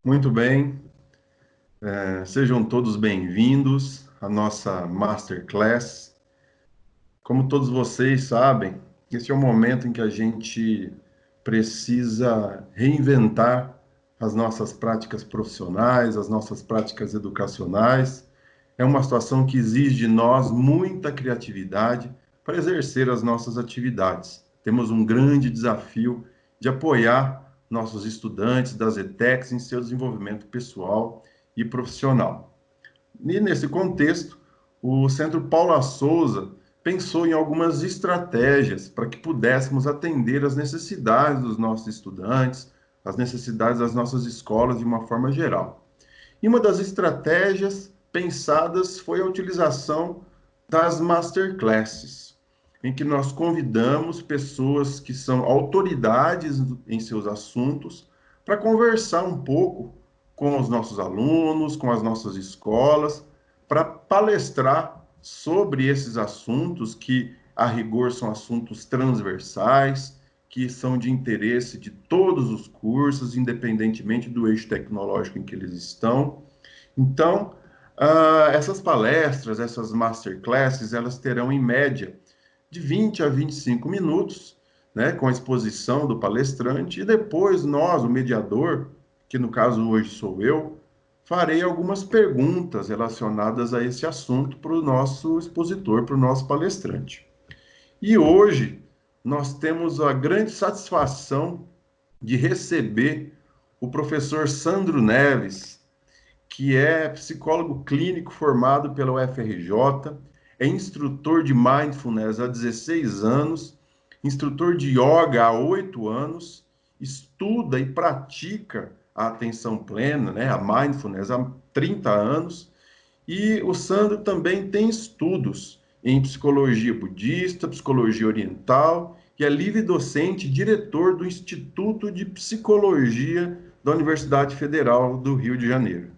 Muito bem, sejam todos bem-vindos à nossa Masterclass. Como todos vocês sabem, esse é o momento em que a gente precisa reinventar as nossas práticas profissionais, as nossas práticas educacionais. É uma situação que exige de nós muita criatividade para exercer as nossas atividades. Temos um grande desafio de apoiar nossos estudantes das ETECs em seu desenvolvimento pessoal e profissional. E nesse contexto, o Centro Paula Souza pensou em algumas estratégias para que pudéssemos atender às necessidades dos nossos estudantes, às necessidades das nossas escolas de uma forma geral. E uma das estratégias pensadas foi a utilização das masterclasses, em que nós convidamos pessoas que são autoridades em seus assuntos para conversar um pouco com os nossos alunos, com as nossas escolas, para palestrar sobre esses assuntos que, a rigor, são assuntos transversais, que são de interesse de todos os cursos, independentemente do eixo tecnológico em que eles estão. Então, essas palestras, essas masterclasses, elas terão em média de 20 a 25 minutos, né, com a exposição do palestrante, e depois nós, o mediador, que no caso hoje sou eu, farei algumas perguntas relacionadas a esse assunto para o nosso expositor, para o nosso palestrante. E hoje nós temos a grande satisfação de receber o professor Sandro Neves, que é psicólogo clínico formado pela UFRJ, é instrutor de mindfulness há 16 anos, instrutor de yoga há 8 anos, estuda e pratica a atenção plena, né, a mindfulness há 30 anos, e o Sandro também tem estudos em psicologia budista, psicologia oriental, e é livre docente e diretor do Instituto de Psicologia da Universidade Federal do Rio de Janeiro.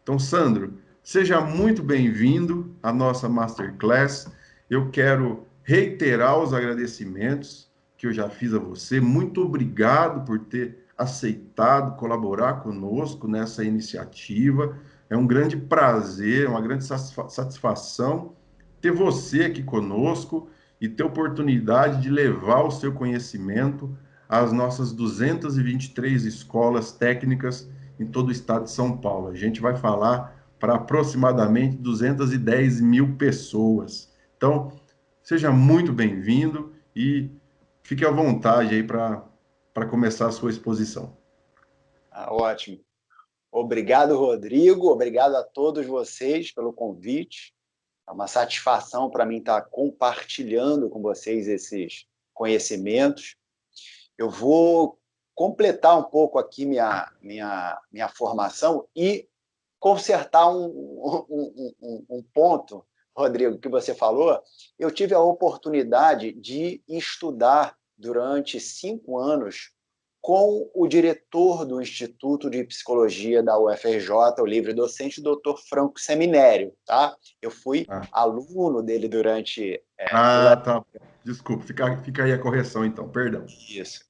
Então, Sandro, seja muito bem-vindo à nossa Masterclass. Eu quero reiterar os agradecimentos que eu já fiz a você. Muito obrigado por ter aceitado colaborar conosco nessa iniciativa. É um grande prazer, uma grande satisfação ter você aqui conosco e ter oportunidade de levar o seu conhecimento às nossas 223 escolas técnicas em todo o estado de São Paulo. A gente vai falar para aproximadamente 210 mil pessoas. Então, seja muito bem-vindo e fique à vontade aí para começar a sua exposição. Ótimo. Obrigado, Rodrigo. Obrigado a todos vocês pelo convite. É uma satisfação para mim estar compartilhando com vocês esses conhecimentos. Eu vou completar um pouco aqui minha formação e consertar um ponto, Rodrigo, que você falou. Eu tive a oportunidade de estudar durante 5 anos com o diretor do Instituto de Psicologia da UFRJ, o livre docente, o Dr. Franco Seminério. Tá? Eu fui Ah, aluno dele durante... tá. Desculpa, fica aí a correção então, perdão. Isso.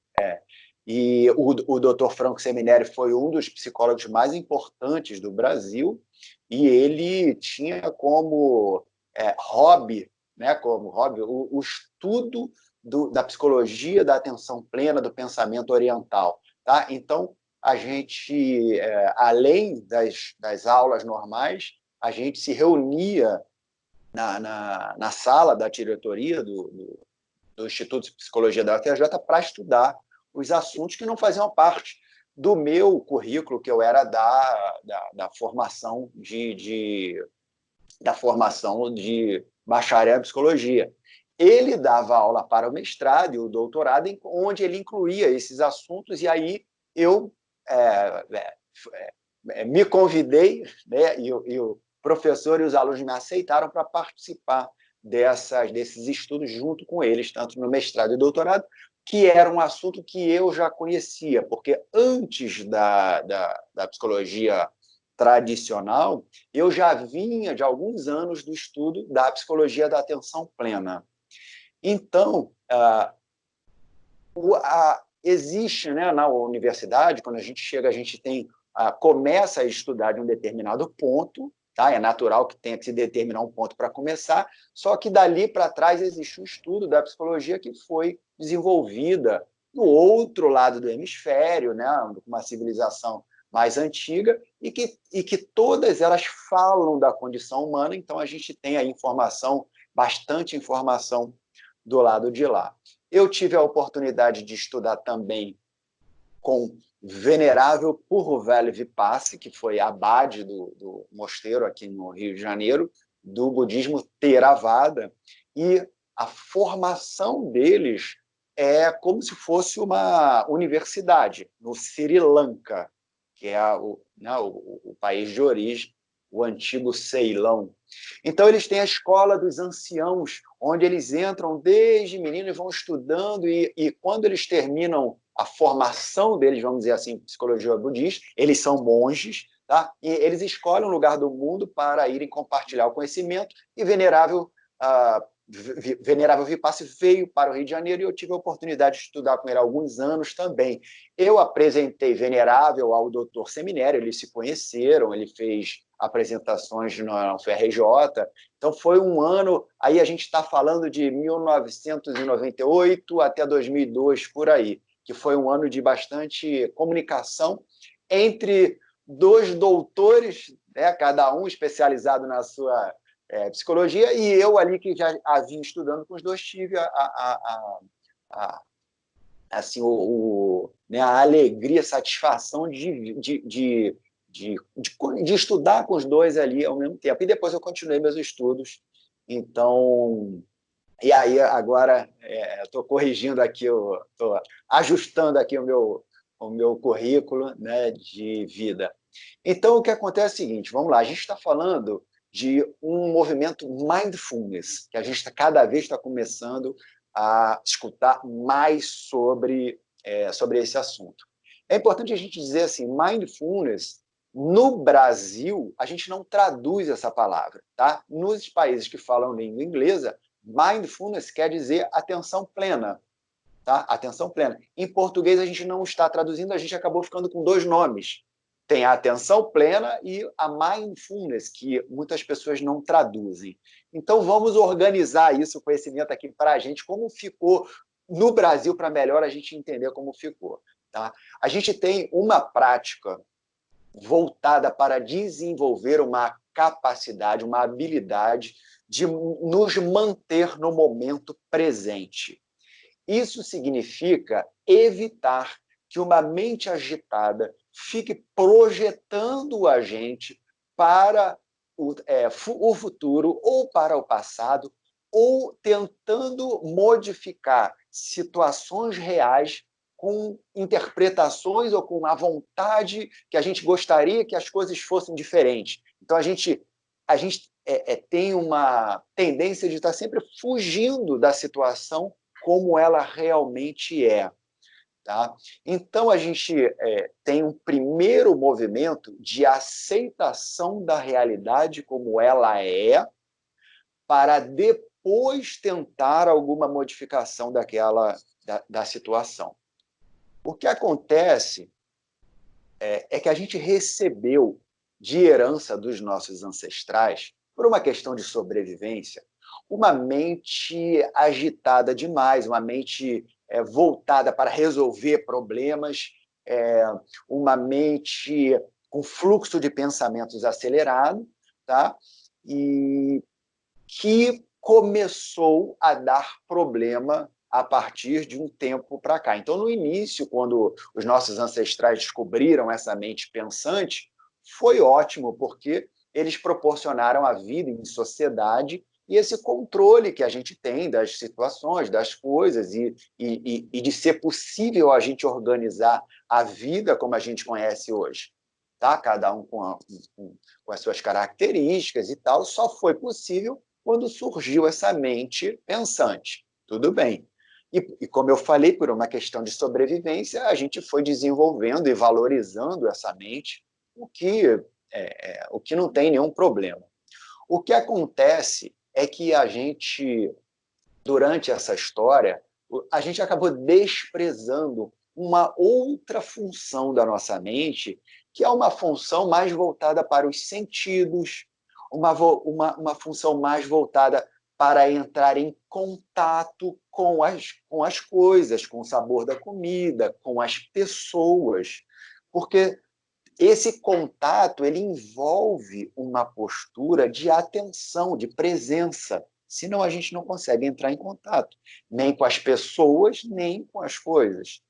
E o Dr. Franco Seminério foi um dos psicólogos mais importantes do Brasil, e ele tinha como hobby, né, como hobby o estudo da psicologia da atenção plena, do pensamento oriental. Tá? Então, a gente, além das aulas normais, a gente se reunia na sala da diretoria do Instituto de Psicologia da UFRJ para estudar os assuntos que não faziam parte do meu currículo, que eu era da formação da formação de bacharel em psicologia. Ele dava aula para o mestrado e o doutorado, onde ele incluía esses assuntos, e aí eu me convidei, né, e o professor e os alunos me aceitaram para participar desses estudos junto com eles, tanto no mestrado e doutorado, que era um assunto que eu já conhecia, porque antes da psicologia tradicional, eu já vinha de alguns anos do estudo da psicologia da atenção plena. Então, existe, né, na universidade, quando a gente chega, a gente tem começa a estudar de um determinado ponto, tá? É natural que tenha que se determinar um ponto para começar, só que dali para trás existe um estudo da psicologia que foi desenvolvida no outro lado do hemisfério, né? Uma civilização mais antiga, e que todas elas falam da condição humana, então a gente tem a informação, bastante informação do lado de lá. Eu tive a oportunidade de estudar também com Venerável Puruveli Vipassy, que foi abade do mosteiro aqui no Rio de Janeiro, do budismo Theravada, e a formação deles é como se fosse uma universidade no Sri Lanka, que é o país de origem, o antigo Ceilão. Então, eles têm a escola dos anciãos, onde eles entram desde menino e vão estudando, e quando eles terminam a formação deles, vamos dizer assim, psicologia budista, eles são monges, tá? E eles escolhem um lugar do mundo para irem compartilhar o conhecimento, e Venerável Vipassy veio para o Rio de Janeiro e eu tive a oportunidade de estudar com ele há alguns anos também. Eu apresentei Venerável ao Dr. Seminério, eles se conheceram, ele fez apresentações na UFRJ, então foi um ano, aí a gente está falando de 1998 até 2002, por aí, que foi um ano de bastante comunicação entre dois doutores, né, cada um especializado na sua psicologia, e eu ali que já havia estudando com os dois, tive assim, né, a alegria, a satisfação de estudar com os dois ali ao mesmo tempo. E depois eu continuei meus estudos. Então, e aí agora estou corrigindo aqui, estou ajustando aqui o meu currículo, né, de vida. Então, o que acontece é o seguinte, vamos lá, a gente está falando de um movimento mindfulness, que a gente cada vez está começando a escutar mais sobre esse assunto. É importante a gente dizer assim, mindfulness, no Brasil, a gente não traduz essa palavra, tá? Nos países que falam língua inglesa, mindfulness quer dizer atenção plena, tá? Atenção plena. Em português, a gente não está traduzindo, a gente acabou ficando com dois nomes. Tem a atenção plena e a mindfulness, que muitas pessoas não traduzem. Então, vamos organizar isso, o conhecimento aqui para a gente, como ficou no Brasil, para melhor a gente entender como ficou. Tá? A gente tem uma prática voltada para desenvolver uma capacidade, uma habilidade de nos manter no momento presente. Isso significa evitar que uma mente agitada fique projetando a gente para o futuro ou para o passado, ou tentando modificar situações reais com interpretações ou com a vontade que a gente gostaria que as coisas fossem diferentes. Então, a gente tem uma tendência de estar sempre fugindo da situação como ela realmente é. Tá? Então, a gente tem um primeiro movimento de aceitação da realidade como ela é, para depois tentar alguma modificação da situação. O que acontece é que a gente recebeu de herança dos nossos ancestrais, por uma questão de sobrevivência, uma mente agitada demais, uma mente voltada para resolver problemas, uma mente com fluxo de pensamentos acelerado, tá? E que começou a dar problema a partir de um tempo para cá. Então, no início, quando os nossos ancestrais descobriram essa mente pensante, foi ótimo, porque eles proporcionaram a vida em sociedade e esse controle que a gente tem das situações, das coisas, e de ser possível a gente organizar a vida como a gente conhece hoje. Tá? Cada um com as suas características e tal, só foi possível quando surgiu essa mente pensante. Tudo bem. E como eu falei, por uma questão de sobrevivência, a gente foi desenvolvendo e valorizando essa mente, o que não tem nenhum problema. O que acontece é que a gente, durante essa história, a gente acabou desprezando uma outra função da nossa mente, que é uma função mais voltada para os sentidos, uma função mais voltada para entrar em contato com as coisas, com o sabor da comida, com as pessoas, porque esse contato ele envolve uma postura de atenção, de presença, senão a gente não consegue entrar em contato, nem com as pessoas, nem com as coisas.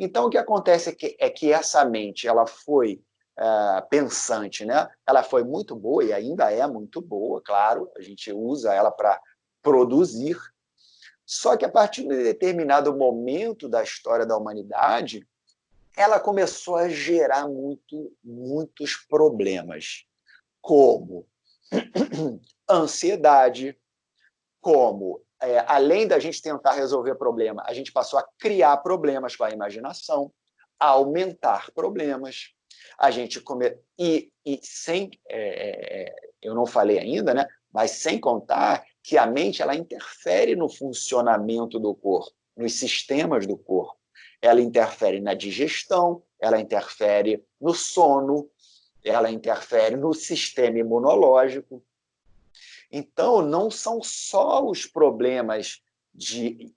Então, o que acontece é que essa mente ela foi pensante, né? Ela foi muito boa e ainda é muito boa, claro, a gente usa ela para produzir, só que a partir de determinado momento da história da humanidade, ela começou a gerar muitos problemas, como ansiedade, como, além da gente tentar resolver problema, a gente passou a criar problemas com a imaginação, a aumentar problemas, a gente sem, eu não falei ainda, né? Mas sem contar que a mente ela interfere no funcionamento do corpo, nos sistemas do corpo. Ela interfere na digestão, ela interfere no sono, ela interfere no sistema imunológico. Então, não são só os problemas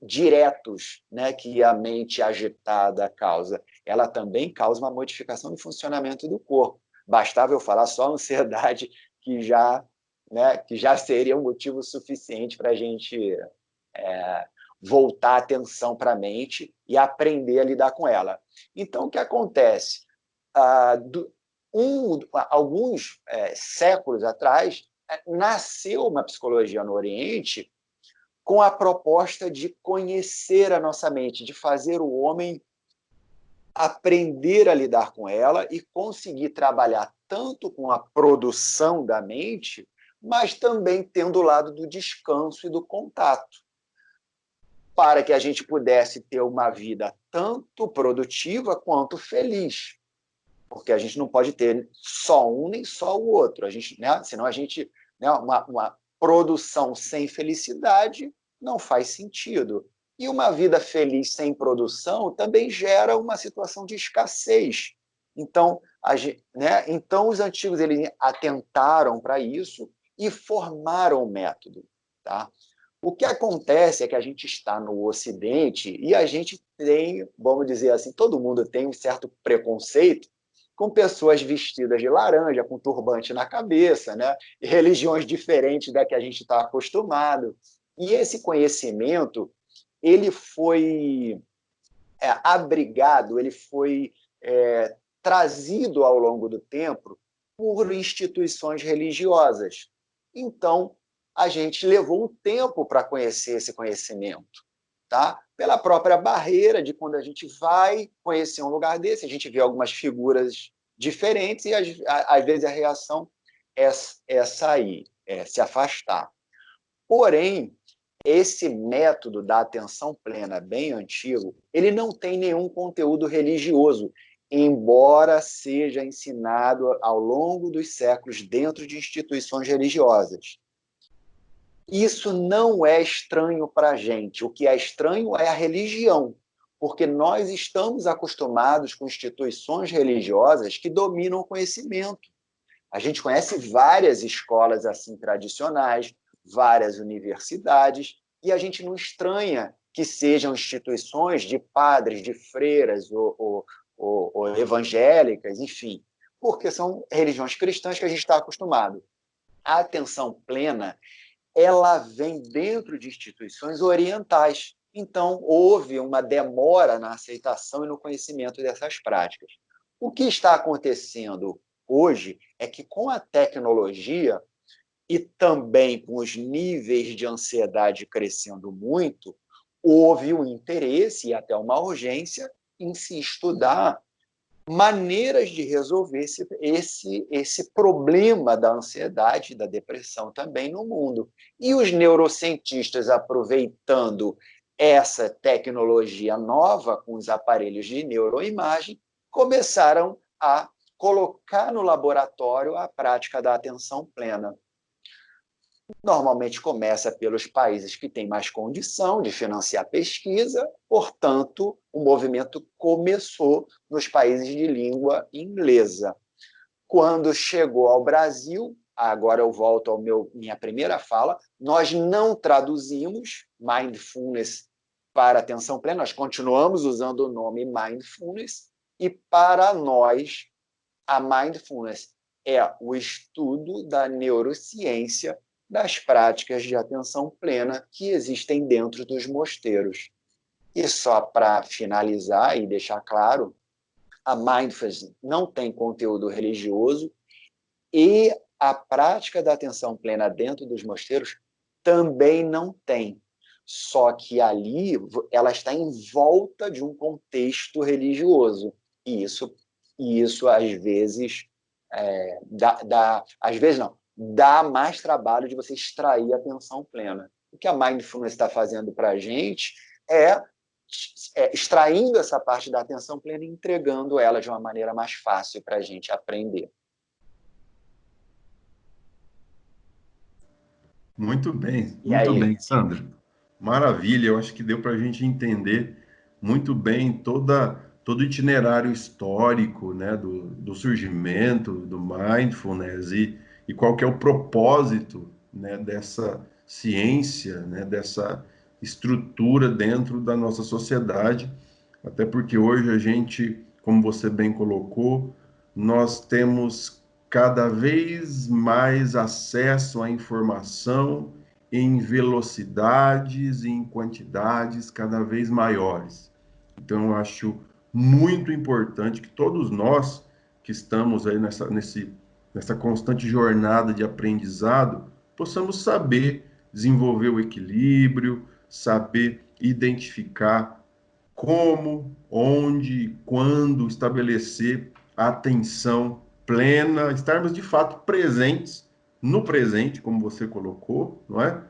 diretos, né, que a mente agitada causa, ela também causa uma modificação no funcionamento do corpo. Bastava eu falar só a ansiedade, que já seria um motivo suficiente para a gente voltar a atenção para a mente e aprender a lidar com ela. Então, o que acontece? Alguns séculos atrás, nasceu uma psicologia no Oriente com a proposta de conhecer a nossa mente, de fazer o homem aprender a lidar com ela e conseguir trabalhar tanto com a produção da mente, mas também tendo o lado do descanso e do contato, para que a gente pudesse ter uma vida tanto produtiva quanto feliz. Porque a gente não pode ter só um nem só o outro. Senão a gente... uma produção sem felicidade não faz sentido. E uma vida feliz sem produção também gera uma situação de escassez. Então, então os antigos eles atentaram para isso e formaram o método. Tá? O que acontece é que a gente está no Ocidente e a gente tem, vamos dizer assim, todo mundo tem um certo preconceito com pessoas vestidas de laranja, com turbante na cabeça, né? E religiões diferentes da que a gente está acostumado. E esse conhecimento ele foi abrigado, ele foi trazido ao longo do tempo por instituições religiosas. Então, a gente levou um tempo para conhecer esse conhecimento, tá? Pela própria barreira de quando a gente vai conhecer um lugar desse, a gente vê algumas figuras diferentes e, às vezes, a reação é sair, se afastar. Porém, esse método da atenção plena bem antigo, ele não tem nenhum conteúdo religioso, embora seja ensinado ao longo dos séculos dentro de instituições religiosas. Isso não é estranho para a gente. O que é estranho é a religião, porque nós estamos acostumados com instituições religiosas que dominam o conhecimento. A gente conhece várias escolas assim tradicionais, várias universidades, e a gente não estranha que sejam instituições de padres, de freiras ou evangélicas, enfim, porque são religiões cristãs que a gente está acostumado. A atenção plena ela vem dentro de instituições orientais. Então, houve uma demora na aceitação e no conhecimento dessas práticas. O que está acontecendo hoje é que, com a tecnologia e também com os níveis de ansiedade crescendo muito, houve um interesse e até uma urgência em se estudar maneiras de resolver esse problema da ansiedade e da depressão também no mundo. E os neurocientistas, aproveitando essa tecnologia nova com os aparelhos de neuroimagem, começaram a colocar no laboratório a prática da atenção plena. Normalmente começa pelos países que têm mais condição de financiar pesquisa, portanto, o movimento começou nos países de língua inglesa. Quando chegou ao Brasil, agora eu volto à minha primeira fala, nós não traduzimos mindfulness para atenção plena, nós continuamos usando o nome mindfulness, e para nós, a mindfulness é o estudo da neurociência das práticas de atenção plena que existem dentro dos mosteiros. E só para finalizar e deixar claro, a mindfulness não tem conteúdo religioso e a prática da atenção plena dentro dos mosteiros também não tem. Só que ali ela está em volta de um contexto religioso. E isso às vezes, às vezes não, dá mais trabalho de você extrair a atenção plena. O que a mindfulness está fazendo para a gente é extraindo essa parte da atenção plena e entregando ela de uma maneira mais fácil para a gente aprender. Muito E bem, aí? Sandra. Maravilha, eu acho que deu para a gente entender muito bem todo o itinerário histórico, né, do surgimento do mindfulness e qual que é o propósito, né, dessa ciência, né, dessa estrutura dentro da nossa sociedade, até porque hoje a gente, como você bem colocou, nós temos cada vez mais acesso à informação em velocidades e em quantidades cada vez maiores. Então, eu acho muito importante que todos nós que estamos aí nessa constante jornada de aprendizado possamos saber desenvolver o equilíbrio, saber identificar como, onde, quando estabelecer a atenção plena, estarmos de fato presentes no presente, como você colocou, não é?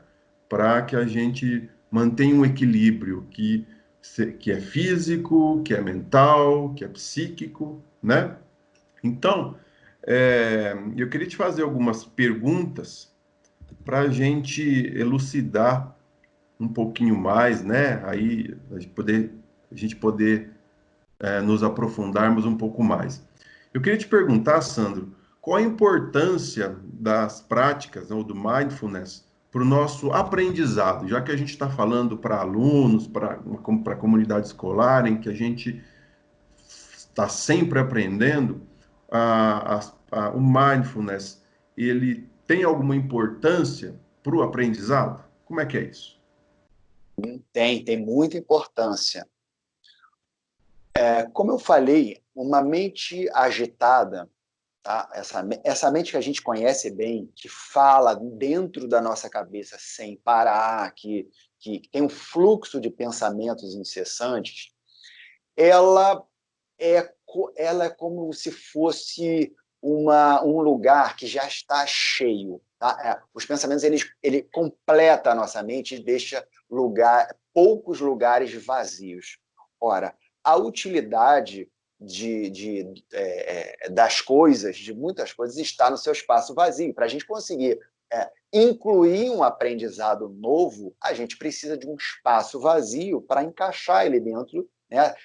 Para que a gente mantenha um equilíbrio que é físico, que é mental, que é psíquico, né? Então, eu queria te fazer algumas perguntas para a gente elucidar um pouquinho mais, né? Aí a gente poder nos aprofundarmos um pouco mais. Eu queria te perguntar, Sandro, qual a importância das práticas ou do mindfulness para o nosso aprendizado, já que a gente está falando para alunos, para a comunidade escolar, em que a gente está sempre aprendendo, o mindfulness, ele tem alguma importância para o aprendizado? Como é que é isso? Tem muita importância. Como eu falei, uma mente agitada, tá? Essa mente que a gente conhece bem, que fala dentro da nossa cabeça sem parar, que tem um fluxo de pensamentos incessantes, ela ela é como se fosse um lugar que já está cheio. Tá? Os pensamentos ele completa a nossa mente e deixa poucos lugares vazios. Ora, a utilidade das coisas, de muitas coisas, está no seu espaço vazio. Para a gente conseguir incluir um aprendizado novo, a gente precisa de um espaço vazio para encaixar ele dentro, né?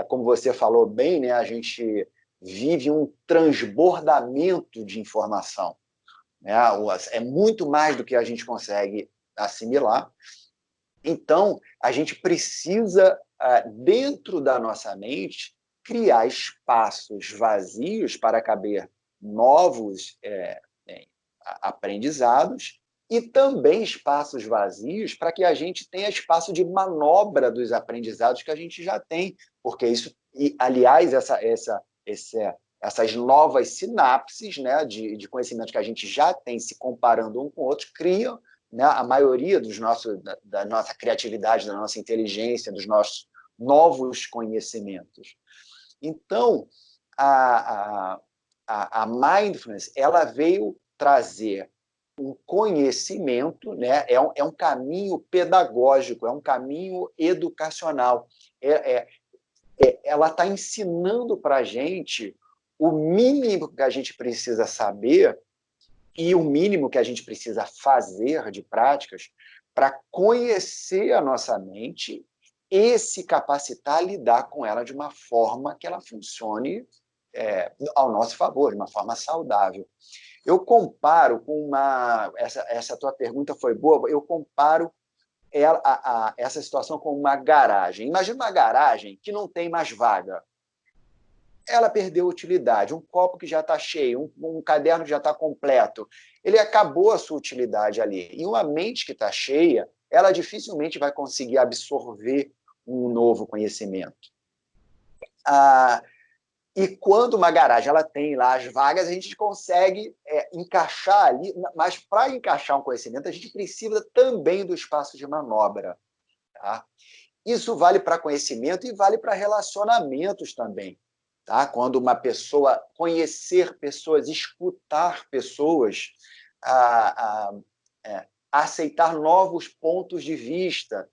Como você falou bem, né? A gente vive um transbordamento de informação, né? É muito mais do que a gente consegue assimilar. Então, a gente precisa, dentro da nossa mente, criar espaços vazios para caber novos aprendizados e também espaços vazios para que a gente tenha espaço de manobra dos aprendizados que a gente já tem, porque isso, e, aliás, essas novas sinapses, né, de conhecimento que a gente já tem se comparando um com o outro, criam, né, a maioria da nossa criatividade, da nossa inteligência, dos nossos novos conhecimentos. Então, a mindfulness ela veio trazer um conhecimento, né? É um caminho pedagógico, é um caminho educacional. Ela está ensinando para a gente o mínimo que a gente precisa saber e o mínimo que a gente precisa fazer de práticas para conhecer a nossa mente e se capacitar a lidar com ela de uma forma que ela funcione ao nosso favor, de uma forma saudável. Eu comparo com essa tua pergunta foi boa, eu comparo essa situação com uma garagem. Imagina uma garagem que não tem mais vaga. Ela perdeu utilidade, um copo que já está cheio, um caderno que já está completo, ele acabou a sua utilidade ali. E uma mente que está cheia, ela dificilmente vai conseguir absorver um novo conhecimento. E quando uma garagem ela tem lá as vagas, a gente consegue encaixar ali, mas para encaixar um conhecimento, a gente precisa também do espaço de manobra. Tá? Isso vale para conhecimento e vale para relacionamentos também. Tá? Quando uma pessoa conhecer pessoas, escutar pessoas, aceitar novos pontos de vista,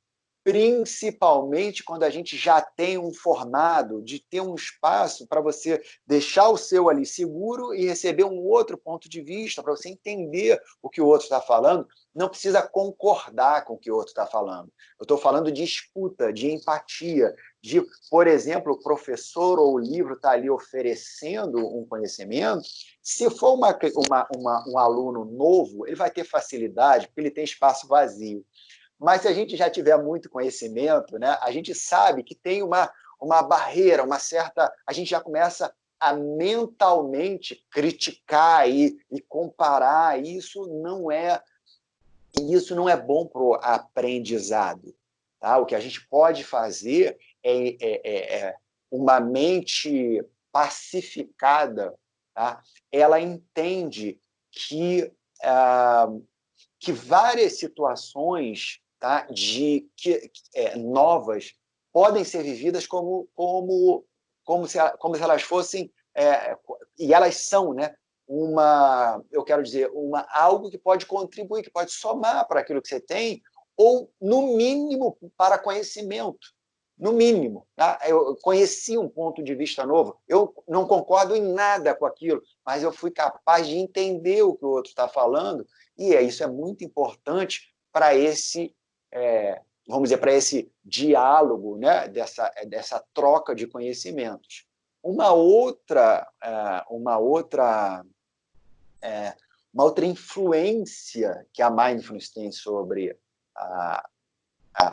principalmente quando a gente já tem um formado, de ter um espaço para você deixar o seu ali seguro e receber um outro ponto de vista, para você entender o que o outro está falando, não precisa concordar com o que o outro está falando. Eu estou falando de escuta, de empatia, de, por exemplo, o professor ou o livro está ali oferecendo um conhecimento, se for um aluno novo, ele vai ter facilidade, porque ele tem espaço vazio. Mas se a gente já tiver muito conhecimento, né, a gente sabe que tem uma barreira, uma certa... A gente já começa a mentalmente criticar e comparar. Isso não é bom para o aprendizado. Tá? O que a gente pode fazer é uma mente pacificada. Tá? Ela entende que várias situações, tá, novas podem ser vividas como se elas fossem, e elas são, né, eu quero dizer, algo que pode contribuir, que pode somar para aquilo que você tem, ou, no mínimo, para conhecimento. No mínimo. Tá? Eu conheci um ponto de vista novo, eu não concordo em nada com aquilo, mas eu fui capaz de entender o que o outro está falando, e isso é muito importante para esse, vamos dizer, para esse diálogo, né, dessa troca de conhecimentos. Uma outra influência que a mindfulness tem sobre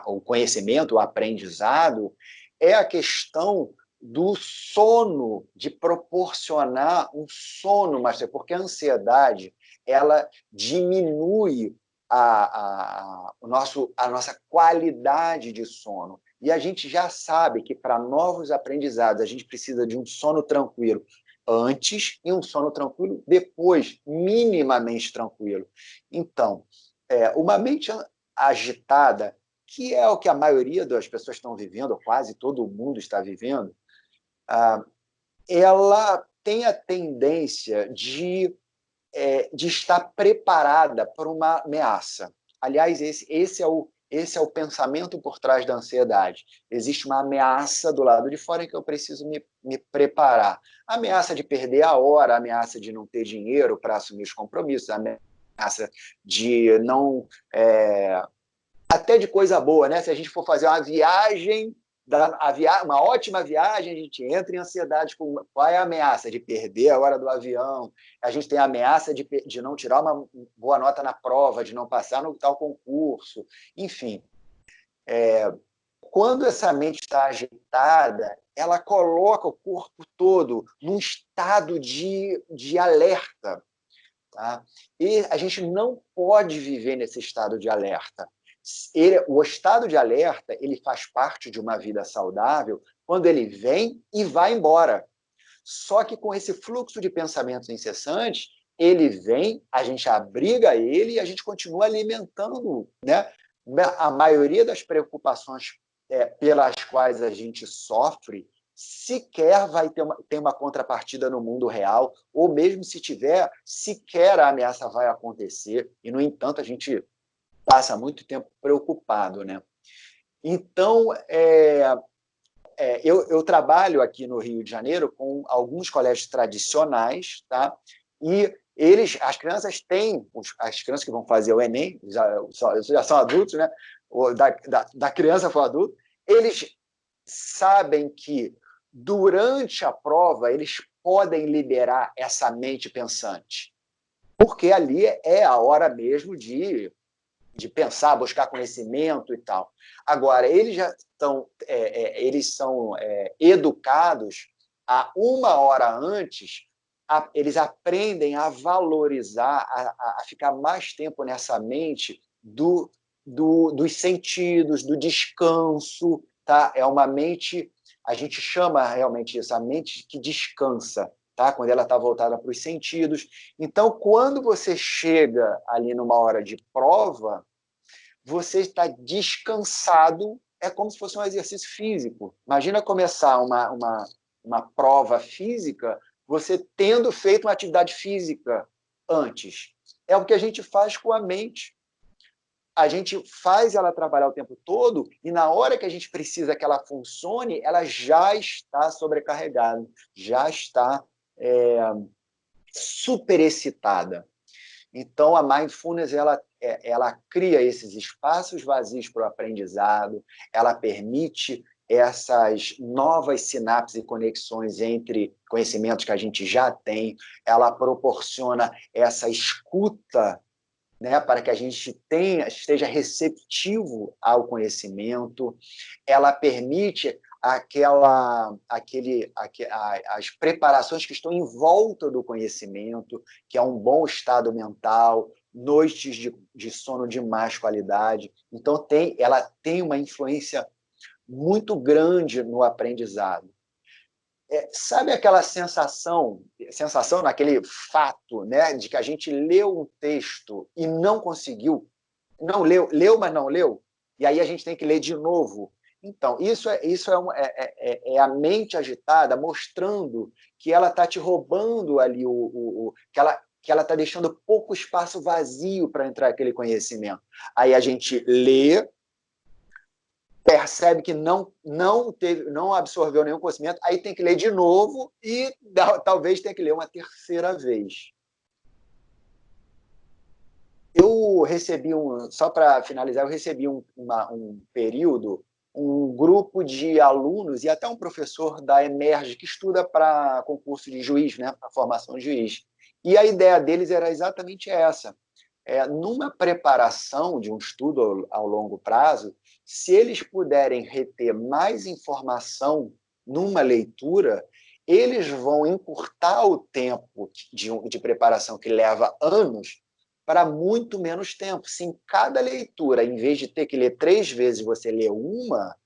o conhecimento, o aprendizado, é a questão do sono, de proporcionar um sono, porque a ansiedade ela diminui a nossa qualidade de sono. E a gente já sabe que para novos aprendizados a gente precisa de um sono tranquilo antes e um sono tranquilo depois, minimamente tranquilo. Então, uma mente agitada, que é o que a maioria das pessoas estão vivendo, ou quase todo mundo está vivendo, ela tem a tendência de estar preparada para uma ameaça. Aliás, esse é o pensamento por trás da ansiedade. Existe uma ameaça do lado de fora em que eu preciso me preparar. A ameaça de perder a hora, a ameaça de não ter dinheiro para assumir os compromissos, a ameaça de não... até de coisa boa, né? Se a gente for fazer uma viagem, uma ótima viagem, a gente entra em ansiedade com qual é a ameaça de perder a hora do avião, a gente tem a ameaça de não tirar uma boa nota na prova, de não passar no tal concurso, enfim. Quando essa mente está agitada, ela coloca o corpo todo num estado de alerta. Tá? E a gente não pode viver nesse estado de alerta. O estado de alerta ele faz parte de uma vida saudável quando ele vem e vai embora. Só que com esse fluxo de pensamentos incessantes, ele vem, a gente abriga ele e a gente continua alimentando, né? A maioria das preocupações pelas quais a gente sofre sequer vai ter uma contrapartida no mundo real, ou mesmo se tiver, sequer a ameaça vai acontecer, e, no entanto, a gente passa muito tempo preocupado, né? Então, eu trabalho aqui no Rio de Janeiro com alguns colégios tradicionais, tá? E as crianças que vão fazer o Enem, já são adultos, né? Da criança para o adulto, eles sabem que durante a prova eles podem liberar essa mente pensante? Porque ali é a hora mesmo de pensar, buscar conhecimento e tal. Agora, eles já estão, eles são educados a 1 hora antes, eles aprendem a valorizar, a ficar mais tempo nessa mente dos sentidos, do descanso, tá? É uma mente, a gente chama realmente isso, a mente que descansa, tá? Quando ela está voltada para os sentidos. Então, quando você chega ali numa hora de prova, você está descansado, é como se fosse um exercício físico. Imagina começar uma prova física, você tendo feito uma atividade física antes. É o que a gente faz com a mente. A gente faz ela trabalhar o tempo todo e na hora que a gente precisa que ela funcione, ela já está sobrecarregada, já está superexcitada. Então, a mindfulness ela cria esses espaços vazios para o aprendizado, ela permite essas novas sinapses e conexões entre conhecimentos que a gente já tem, ela proporciona essa escuta, né, para que a gente esteja receptivo ao conhecimento, ela permite as preparações que estão em volta do conhecimento, que é um bom estado mental, noites de sono de mais qualidade. Então, ela tem uma influência muito grande no aprendizado. Sabe aquela sensação naquele fato, né, de que a gente leu um texto e não conseguiu, não leu, mas não leu, e aí a gente tem que ler de novo. Então, isso é a mente agitada mostrando que ela está te roubando ali, que ela está deixando pouco espaço vazio para entrar aquele conhecimento. Aí a gente lê, percebe que não absorveu nenhum conhecimento, aí tem que ler de novo e talvez tenha que ler uma terceira vez. Eu recebi só para finalizar, eu recebi um período, um grupo de alunos e até um professor da Emerge, que estuda para concurso de juiz, né, para formação de juiz. E a ideia deles era exatamente essa. Numa preparação de um estudo ao longo prazo, se eles puderem reter mais informação numa leitura, eles vão encurtar o tempo de preparação que leva anos para muito menos tempo. Se em cada leitura, em vez de ter que ler 3 vezes, você lê uma,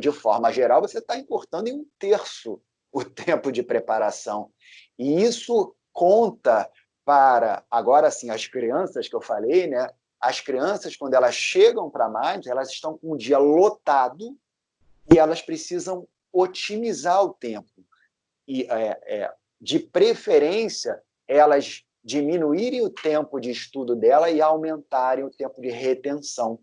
de forma geral, você está encurtando em 1/3 o tempo de preparação. E isso conta para, agora sim, as crianças que eu falei, né? As crianças, quando elas chegam para a Mind, elas estão com o dia lotado e elas precisam otimizar o tempo. E, de preferência, elas diminuírem o tempo de estudo dela e aumentarem o tempo de retenção.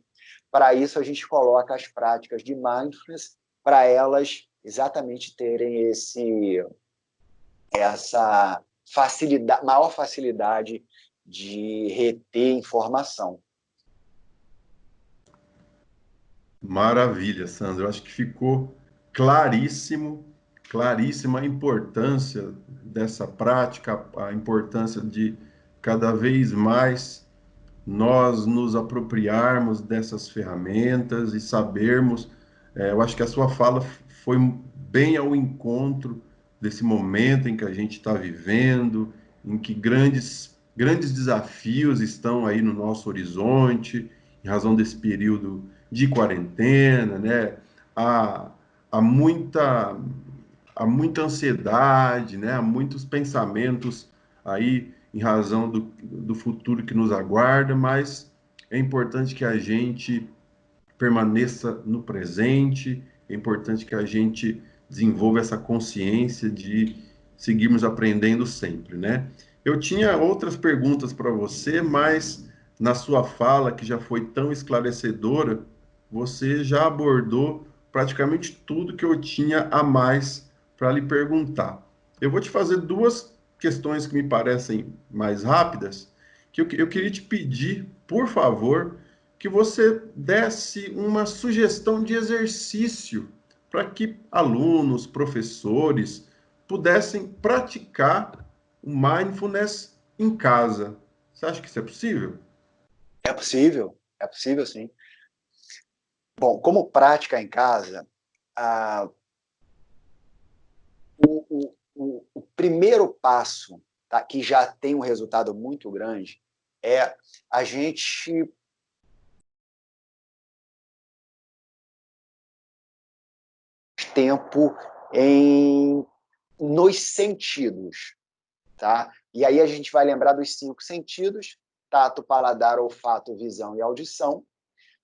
Para isso, a gente coloca as práticas de mindfulness para elas exatamente terem essa maior facilidade de reter informação. Maravilha, Sandro. Eu acho que ficou claríssima a importância dessa prática, a importância de cada vez mais nós nos apropriarmos dessas ferramentas e sabermos. Eu acho que a sua fala foi bem ao encontro desse momento em que a gente está vivendo, em que grandes desafios estão aí no nosso horizonte, em razão desse período de quarentena, né? Há, há muita, há muita ansiedade, né? Há muitos pensamentos aí em razão do futuro que nos aguarda, mas é importante que a gente permaneça no presente, é importante que a gente desenvolva essa consciência de seguirmos aprendendo sempre, né? Eu tinha outras perguntas para você, mas na sua fala, que já foi tão esclarecedora, você já abordou praticamente tudo que eu tinha a mais para lhe perguntar. Eu vou te fazer duas questões que me parecem mais rápidas, que eu queria te pedir, por favor, que você desse uma sugestão de exercício para que alunos, professores pudessem praticar o mindfulness em casa. Você acha que isso é possível? É possível sim. Bom, como prática em casa, ah, o primeiro passo, tá, que já tem um resultado muito grande, é a gente tempo nos sentidos, tá? E aí a gente vai lembrar dos 5 sentidos: tato, paladar, olfato, visão e audição.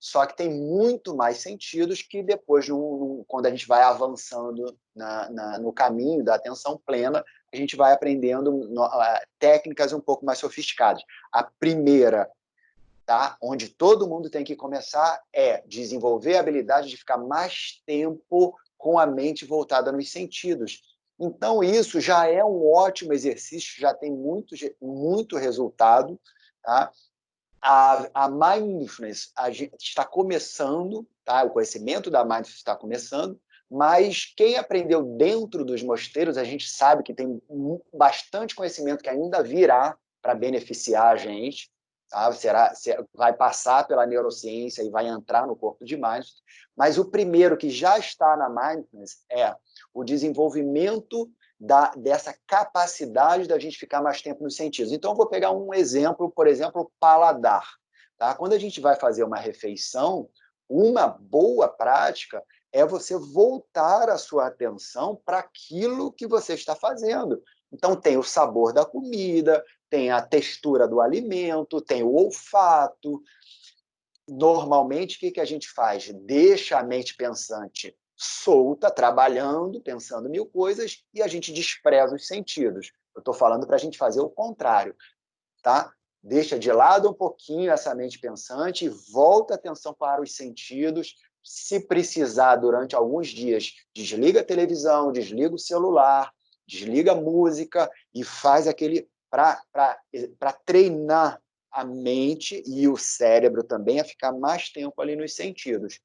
Só que tem muito mais sentidos que depois, quando a gente vai avançando no caminho da atenção plena, a gente vai aprendendo técnicas um pouco mais sofisticadas. A primeira, tá, onde todo mundo tem que começar, é desenvolver a habilidade de ficar mais tempo com a mente voltada nos sentidos. Então, isso já é um ótimo exercício, já tem muito resultado, tá? A mindfulness, a gente está começando, tá? O conhecimento da mindfulness está começando, mas quem aprendeu dentro dos mosteiros, a gente sabe que tem bastante conhecimento que ainda virá para beneficiar a gente, tá? Vai passar pela neurociência e vai entrar no corpo de mindfulness, mas o primeiro que já está na mindfulness é o desenvolvimento dessa capacidade da gente ficar mais tempo nos sentidos. Então, eu vou pegar um exemplo, por exemplo, o paladar. Tá? Quando a gente vai fazer uma refeição, uma boa prática é você voltar a sua atenção para aquilo que você está fazendo. Então, tem o sabor da comida, tem a textura do alimento, tem o olfato. Normalmente, o que a gente faz? Deixa a mente pensante solta, trabalhando, pensando mil coisas, e a gente despreza os sentidos. Eu estou falando para a gente fazer o contrário, tá? Deixa de lado um pouquinho essa mente pensante e volta a atenção para os sentidos. Se precisar, durante alguns dias, desliga a televisão, desliga o celular, desliga a música e faz aquele para treinar a mente e o cérebro também a ficar mais tempo ali nos sentidos.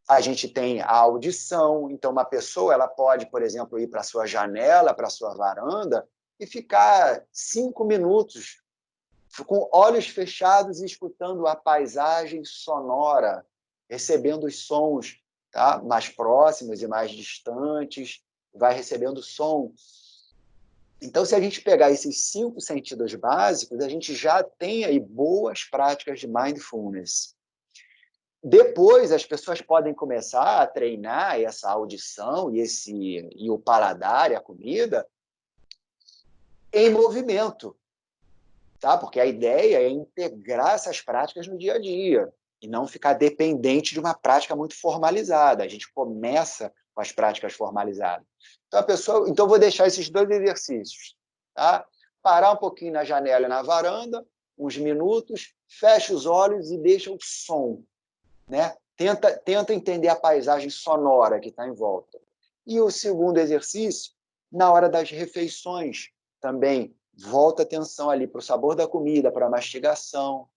A gente tem a audição, então uma pessoa ela pode, por exemplo, ir para a sua janela, para a sua varanda e ficar 5 minutos com olhos fechados e escutando a paisagem sonora, recebendo os sons, tá, mais próximos e mais distantes, vai recebendo som. Então, se a gente pegar esses 5 sentidos básicos, a gente já tem aí boas práticas de mindfulness. Depois, as pessoas podem começar a treinar essa audição e o paladar e a comida em movimento, tá? Porque a ideia é integrar essas práticas no dia a dia e não ficar dependente de uma prática muito formalizada. A gente começa com as práticas formalizadas. Então, vou deixar esses 2 exercícios, tá? Parar um pouquinho na janela e na varanda, uns minutos, fecha os olhos e deixa o som, né? Tenta entender a paisagem sonora que está em volta. E o segundo exercício, na hora das refeições, também volta atenção ali para o sabor da comida, para a mastigação.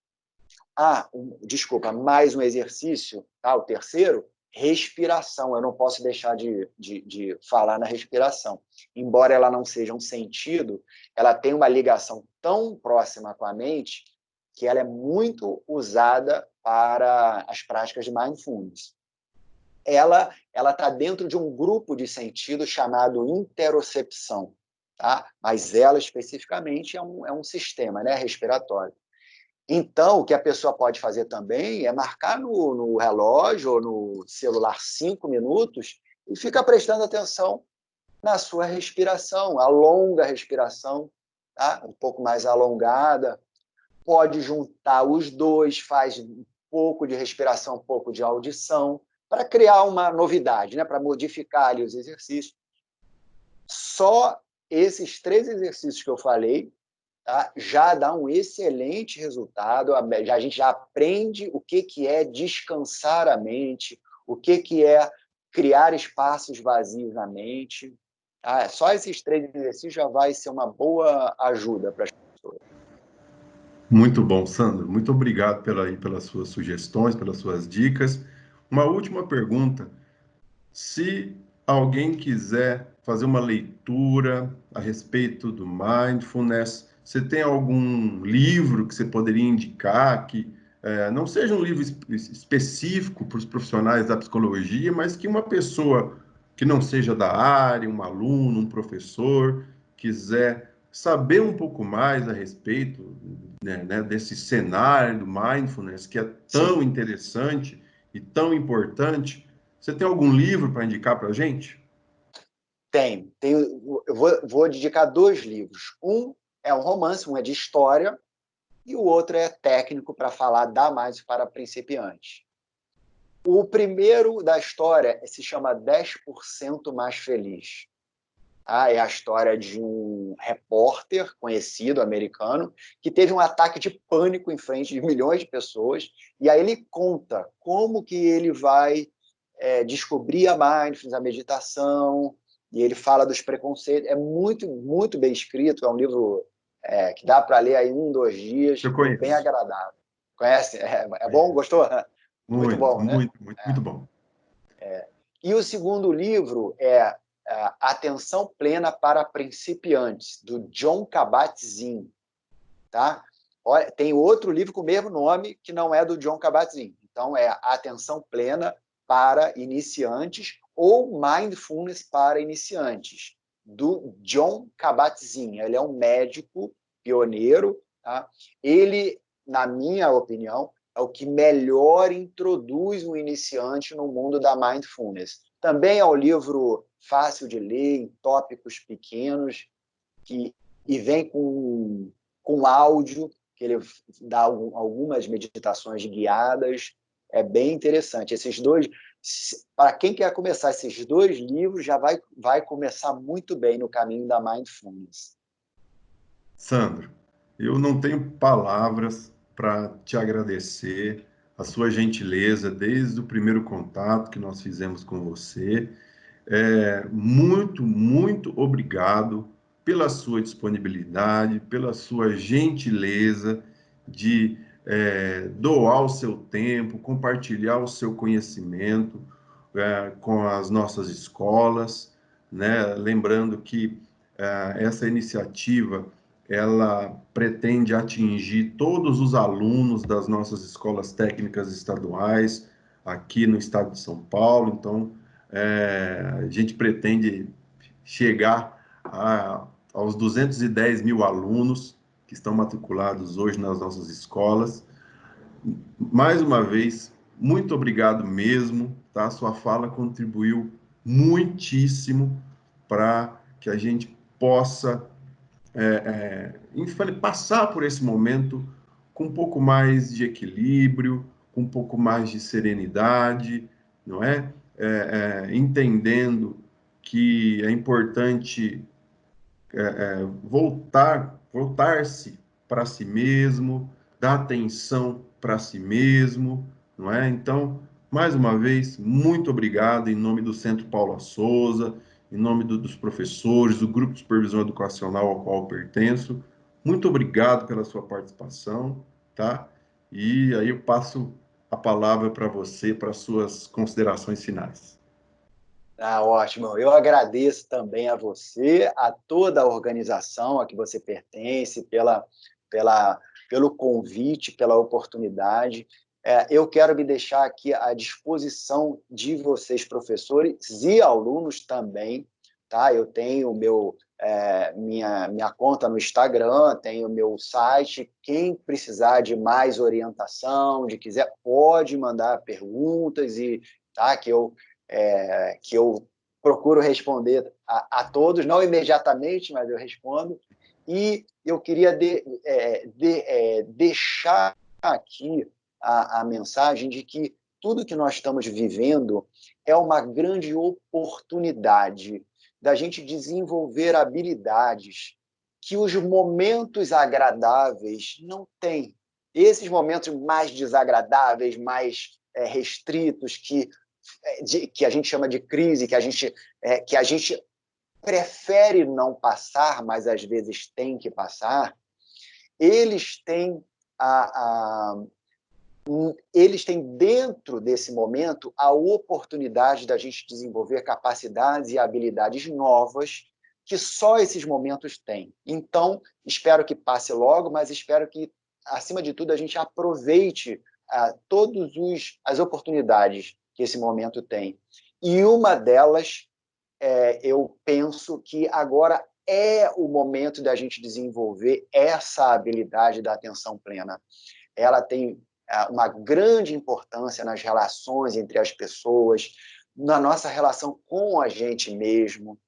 Desculpa, mais um exercício, tá? O terceiro, respiração. Eu não posso deixar de falar na respiração. Embora ela não seja um sentido, ela tem uma ligação tão próxima com a mente que ela é muito usada para as práticas de mindfulness. Ela está dentro de um grupo de sentidos chamado interocepção, tá? Mas ela especificamente é um sistema, né, respiratório. Então, o que a pessoa pode fazer também é marcar no relógio ou no celular 5 minutos e fica prestando atenção na sua respiração, alonga a respiração, tá? Um pouco mais alongada. Pode juntar os dois, faz um pouco de respiração, um pouco de audição, para criar uma novidade, né? Para modificar ali os exercícios. Só esses 3 exercícios que eu falei, tá, já dá um excelente resultado. A gente já aprende o que é descansar a mente, o que é criar espaços vazios na mente. Tá? Só esses 3 exercícios já vai ser uma boa ajuda para as pessoas. Muito bom, Sandro. Muito obrigado pelas suas sugestões, pelas suas dicas. Uma última pergunta. Se alguém quiser fazer uma leitura a respeito do mindfulness, você tem algum livro que você poderia indicar que não seja um livro específico para os profissionais da psicologia, mas que uma pessoa que não seja da área, um aluno, um professor, quiser saber um pouco mais a respeito, né, desse cenário do mindfulness, que é tão Sim, interessante e tão importante. Você tem algum livro para indicar para a gente? eu vou dedicar dois livros. Um é um romance, um é de história, e o outro é técnico para falar da mais para principiantes. O primeiro da história se chama 10% Mais Feliz. É a história de um repórter conhecido, americano, que teve um ataque de pânico em frente de milhões de pessoas, e aí ele conta como que ele vai descobrir a mindfulness, a meditação, e ele fala dos preconceitos. É muito, muito bem escrito, é um livro que dá para ler aí 1, 2 dias, Eu e bem conheço. agradável. Conhece? É bom? Conheço. Gostou? Muito Muito, bom, né? muito, muito, muito bom. E o segundo livro é Atenção Plena para Principiantes, do John Kabat-Zinn. Tá? Olha, tem outro livro com o mesmo nome que não é do John Kabat-Zinn. Então, é Atenção Plena para Iniciantes ou Mindfulness para Iniciantes, do John Kabat-Zinn. Ele é um médico pioneiro. Tá? Ele, na minha opinião, é o que melhor introduz o iniciante no mundo da mindfulness. Também é um livro fácil de ler, em tópicos pequenos, e vem com áudio, que ele dá algumas meditações guiadas. É bem interessante. Esses dois, para quem quer começar esses dois livros, já vai começar muito bem no caminho da mindfulness. Sandro, eu não tenho palavras para te agradecer a sua gentileza desde o primeiro contato que nós fizemos com você. Muito, muito obrigado pela sua disponibilidade, pela sua gentileza de doar o seu tempo, compartilhar o seu conhecimento com as nossas escolas, né? Lembrando que essa iniciativa ela pretende atingir todos os alunos das nossas escolas técnicas estaduais aqui no estado de São Paulo. Então, a gente pretende chegar aos 210 mil alunos que estão matriculados hoje nas nossas escolas. Mais uma vez, muito obrigado mesmo, tá? Sua fala contribuiu muitíssimo para que a gente possa passar por esse momento com um pouco mais de equilíbrio, com um pouco mais de serenidade, não é? Entendendo que é importante voltar-se para si mesmo, dar atenção para si mesmo, não é? Então, mais uma vez, muito obrigado em nome do Centro Paula Souza, em nome dos professores, do Grupo de Supervisão Educacional ao qual eu pertenço. Muito obrigado pela sua participação, tá? E aí eu passo a palavra para você, para suas considerações finais. Ótimo. Eu agradeço também a você, a toda a organização a que você pertence, pela, pelo convite, pela oportunidade. Eu quero me deixar aqui à disposição de vocês, professores e alunos também. Tá? Eu tenho minha conta no Instagram, tenho meu site. Quem precisar de mais orientação, de quiser, pode mandar perguntas tá? Que eu procuro responder a todos, não imediatamente, mas eu respondo. E eu queria deixar aqui a mensagem de que tudo que nós estamos vivendo é uma grande oportunidade da gente desenvolver habilidades que os momentos agradáveis não têm. Esses momentos mais desagradáveis, mais restritos, que a gente chama de crise, que a gente prefere não passar, mas às vezes tem que passar, eles têm a, a, eles têm dentro desse momento a oportunidade da gente desenvolver capacidades e habilidades novas que só esses momentos têm. Então, espero que passe logo, mas espero que, acima de tudo, a gente aproveite todas as oportunidades que esse momento tem. E uma delas, eu penso que agora é o momento da gente desenvolver essa habilidade da atenção plena. Ela tem uma grande importância nas relações entre as pessoas, na nossa relação com a gente mesmo.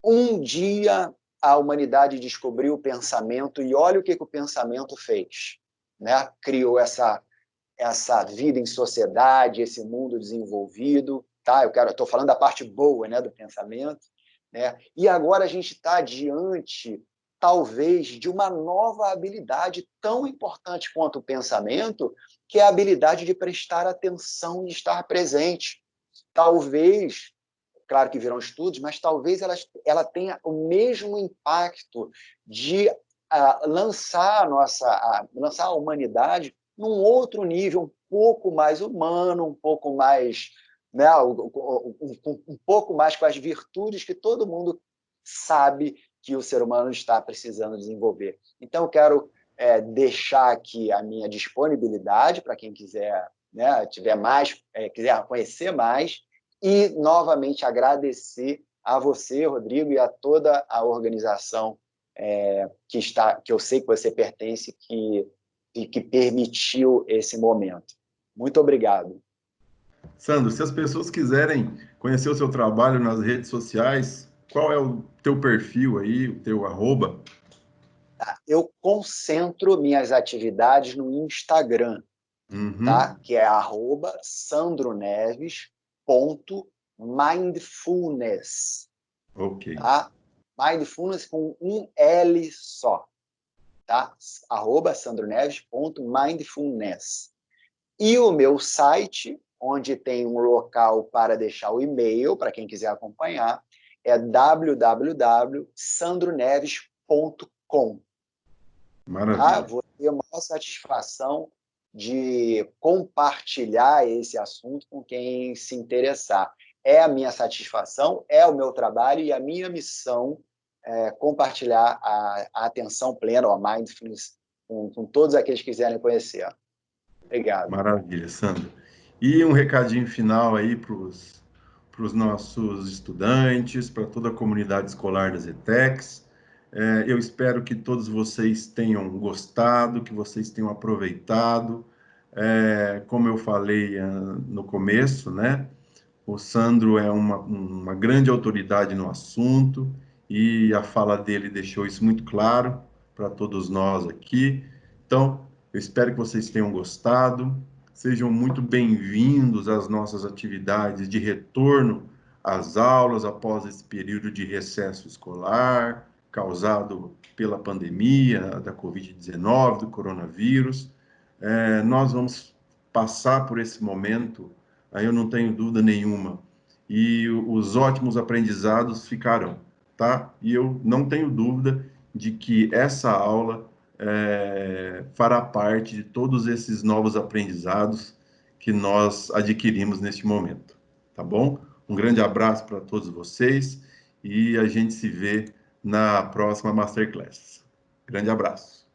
Um dia a humanidade descobriu o pensamento e olha o que o pensamento fez, né? Criou essa vida em sociedade, esse mundo desenvolvido, tá? Estou falando da parte boa, né, do pensamento, né? E agora a gente está diante, talvez, de uma nova habilidade tão importante quanto o pensamento, que é a habilidade de prestar atenção e estar presente. Talvez, claro que virão estudos, mas talvez ela tenha o mesmo impacto de lançar a humanidade num outro nível, um pouco mais humano, um pouco mais, né, um pouco mais com as virtudes que todo mundo sabe que o ser humano está precisando desenvolver. Então, eu quero deixar aqui a minha disponibilidade para quem quiser, né, tiver mais, quiser conhecer mais, e novamente agradecer a você, Rodrigo, e a toda a organização que eu sei que você pertence, que permitiu esse momento. Muito obrigado. Sandro, se as pessoas quiserem conhecer o seu trabalho nas redes sociais, qual é o teu perfil aí, o teu arroba? Eu concentro minhas atividades no Instagram, tá? Uhum. Que é @sandroneves.mindfulness, Ok. tá? Mindfulness com um L só, tá? @sandroneves.mindfulness. E o meu site, onde tem um local para deixar o e-mail, para quem quiser acompanhar, é www.sandroneves.com. Tá? Maravilha. Vou ter a maior satisfação de compartilhar esse assunto com quem se interessar. É a minha satisfação, é o meu trabalho e a minha missão compartilhar a atenção plena, ou a mindfulness, com todos aqueles que quiserem conhecer. Obrigado. Maravilha, Sandro. E um recadinho final aí para os nossos estudantes, para toda a comunidade escolar das ETECs. Eu espero que todos vocês tenham gostado, que vocês tenham aproveitado. Como eu falei no começo, né? O Sandro é uma grande autoridade no assunto e a fala dele deixou isso muito claro para todos nós aqui. Então, eu espero que vocês tenham gostado. Sejam muito bem-vindos às nossas atividades de retorno às aulas após esse período de recesso escolar causado pela pandemia da Covid-19, do coronavírus. Nós vamos passar por esse momento, aí eu não tenho dúvida nenhuma, e os ótimos aprendizados ficarão, tá? E eu não tenho dúvida de que essa aula fará parte de todos esses novos aprendizados que nós adquirimos neste momento, tá bom? Um grande abraço para todos vocês e a gente se vê na próxima Masterclass. Grande abraço.